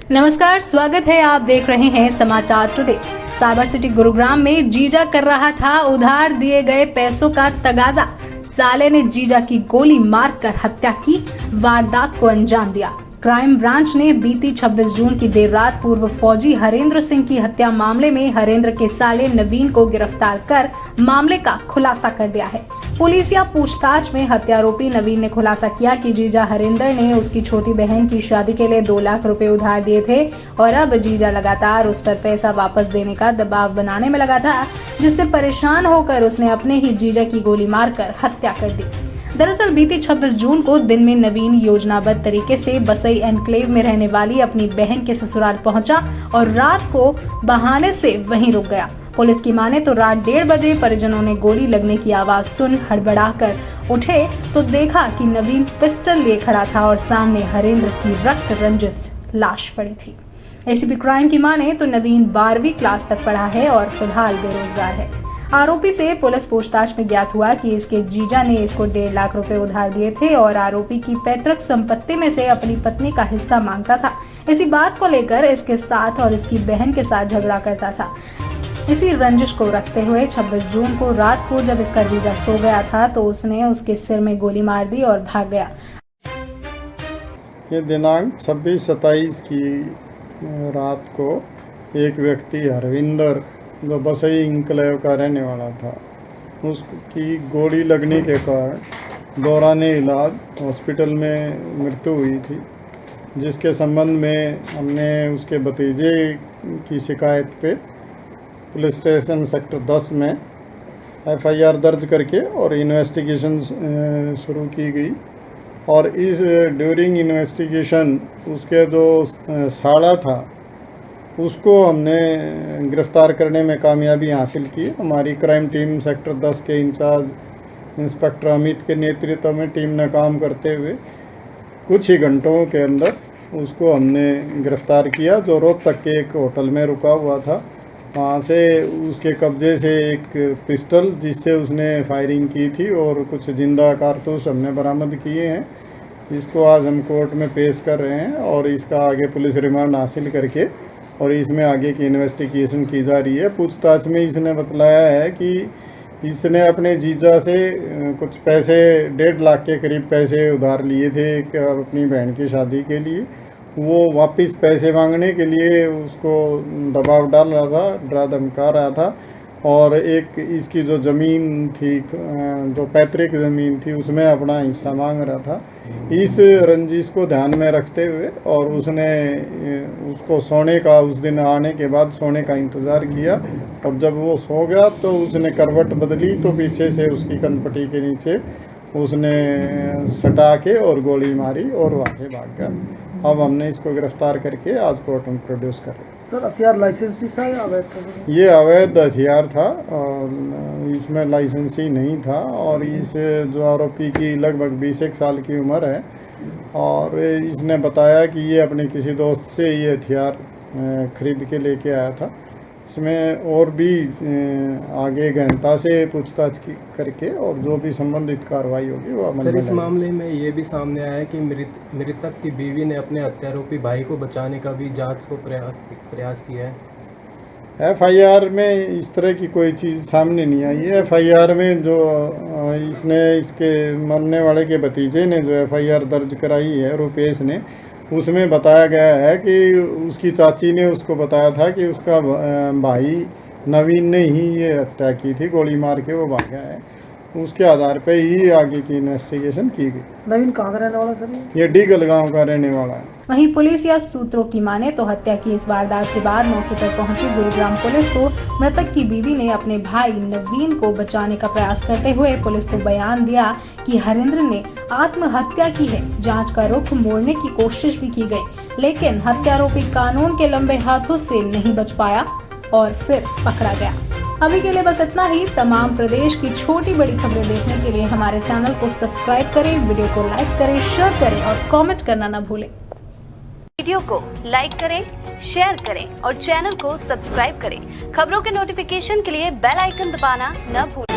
नमस्कार, स्वागत है। आप देख रहे हैं समाचार टुडे। साइबर सिटी गुरुग्राम में जीजा कर रहा था उधार दिए गए पैसों का तगाजा। साले ने जीजा की गोली मारकर हत्या की, वारदात को अंजाम दिया। क्राइम ब्रांच ने बीती 26 जून की देर रात पूर्व फौजी हरेंद्र सिंह की हत्या मामले में हरेंद्र के साले नवीन को गिरफ्तार कर मामले का खुलासा कर दिया है। पुलिसिया पूछताछ में हत्यारोपी नवीन ने खुलासा किया कि जीजा हरेंद्र ने उसकी छोटी बहन की शादी के लिए 2 लाख रुपए उधार दिए थे और अब जीजा लगातार उस पर पैसा वापस देने का दबाव बनाने में लगा था, जिससे परेशान होकर उसने अपने ही जीजा की गोली मारकर हत्या कर दी। दरअसल बीती 26 जून को दिन में नवीन योजनाबद्ध तरीके से बसई एनक्लेव में रहने वाली अपनी बहन के ससुराल पहुंचा और रात को बहाने से वहीं रुक गया। पुलिस की माने तो रात 1:30 बजे परिजनों ने गोली लगने की आवाज सुन हड़बड़ाकर उठे तो देखा कि नवीन पिस्टल लिए खड़ा था और सामने हरेंद्र की रक्त रंजित लाश पड़ी थी। एसीपी क्राइम की माने तो नवीन 12वीं क्लास तक पढ़ा है और फिलहाल बेरोजगार है। आरोपी से पुलिस पूछताछ में ज्ञात हुआ कि इसके जीजा ने इसको 1.5 लाख रुपए उधार दिए थे और आरोपी की पैतृक संपत्ति में से अपनी पत्नी का हिस्सा मांगता था। इसी बात को लेकर इसके साथ और इसकी बहन के साथ झगड़ा करता था। इसी रंजिश को रखते हुए 26 जून को रात को जब इसका जीजा सो गया था तो उसने उसके सिर में गोली मार दी और भाग गया। ये दिनांक 26-27 की रात को एक व्यक्ति हरविंदर जो बसई इंक्लेव का रहने वाला था, उसकी गोली लगने के कारण दौराने इलाज हॉस्पिटल में मृत्यु हुई थी, जिसके संबंध में हमने उसके भतीजे की शिकायत पे पुलिस स्टेशन सेक्टर 10 में FIR दर्ज करके और इन्वेस्टिगेशन शुरू की गई। और इस ड्यूरिंग इन्वेस्टिगेशन उसके जो साला था उसको हमने गिरफ़्तार करने में कामयाबी हासिल की। हमारी क्राइम टीम सेक्टर 10 के इंचार्ज इंस्पेक्टर अमित के नेतृत्व में टीम ने काम करते हुए कुछ ही घंटों के अंदर उसको हमने गिरफ़्तार किया, जो रोहतक के एक होटल में रुका हुआ था। वहाँ से उसके कब्जे से एक पिस्टल जिससे उसने फायरिंग की थी और कुछ जिंदा कारतूस हमने बरामद किए हैं। इसको आज हम कोर्ट में पेश कर रहे हैं और इसका आगे पुलिस रिमांड हासिल करके और इसमें आगे की इन्वेस्टिगेशन की जा रही है। पूछताछ में इसने बतलाया है कि इसने अपने जीजा से कुछ पैसे 1.5 लाख के करीब पैसे उधार लिए थे अपनी बहन की शादी के लिए। वो वापस पैसे मांगने के लिए उसको दबाव डाल रहा था, डरा धमका रहा था और एक इसकी जो ज़मीन थी, जो पैतृक ज़मीन थी, उसमें अपना हिस्सा मांग रहा था। इस रंजिश को ध्यान में रखते हुए और उसने उसको सोने का, उस दिन आने के बाद सोने का इंतज़ार किया और जब वो सो गया तो उसने करवट बदली तो पीछे से उसकी कनपटी के नीचे उसने सटा के और गोली मारी और वहाँ से भाग गया। अब हमने इसको गिरफ्तार करके आज कोर्ट में प्रोड्यूस कर रहे हैं। सर, हथियार लाइसेंसी था या अवैध था? ये अवैध हथियार था और इसमें लाइसेंसी नहीं था और इस जो आरोपी की लगभग 21 साल की उम्र है और इसने बताया कि ये अपने किसी दोस्त से ये हथियार खरीद के लेके आया था। इसमें और भी आगे गहनता से पूछताछ करके और जो भी संबंधित कार्रवाई होगी वो अमल में सर, इस मामले में ये भी सामने आया है कि मृतक की बीवी ने अपने हत्यारोपी भाई को बचाने का भी जांच को प्रयास किया है। FIR में इस तरह की कोई चीज़ सामने नहीं आई है। FIR में जो इसने इसके मरने वाले के भतीजे ने जो FIR दर्ज कराई है रुपेश ने, उसमें बताया गया है कि उसकी चाची ने उसको बताया था कि उसका भाई नवीन ने ही ये हत्या की थी, गोली मार के वो भाग गया है। उसके आधार पे ही आगे की इन्वेस्टिगेशन की गई। नवीन कहाँ का रहने वाला सर? ये डीगल गांव का रहने वाला है। वहीं पुलिस या सूत्रों की माने तो हत्या की इस वारदात के बाद मौके पर पहुंची गुरुग्राम पुलिस को मृतक की बीवी ने अपने भाई नवीन को बचाने का प्रयास करते हुए पुलिस को बयान दिया कि हरेंद्र ने आत्महत्या की है। जांच का रुख मोड़ने की कोशिश भी की गई, लेकिन हत्यारोपी कानून के लंबे हाथों से नहीं बच पाया और फिर पकड़ा गया। अभी के लिए बस इतना ही। तमाम प्रदेश की छोटी बड़ी खबरें देखने के लिए हमारे चैनल को सब्सक्राइब करें, वीडियो को लाइक करें, शेयर करें और कमेंट करना न भूलें। वीडियो को लाइक करें, शेयर करें और चैनल को सब्सक्राइब करें। खबरों के नोटिफिकेशन के लिए बेल आइकन दबाना न भूलें।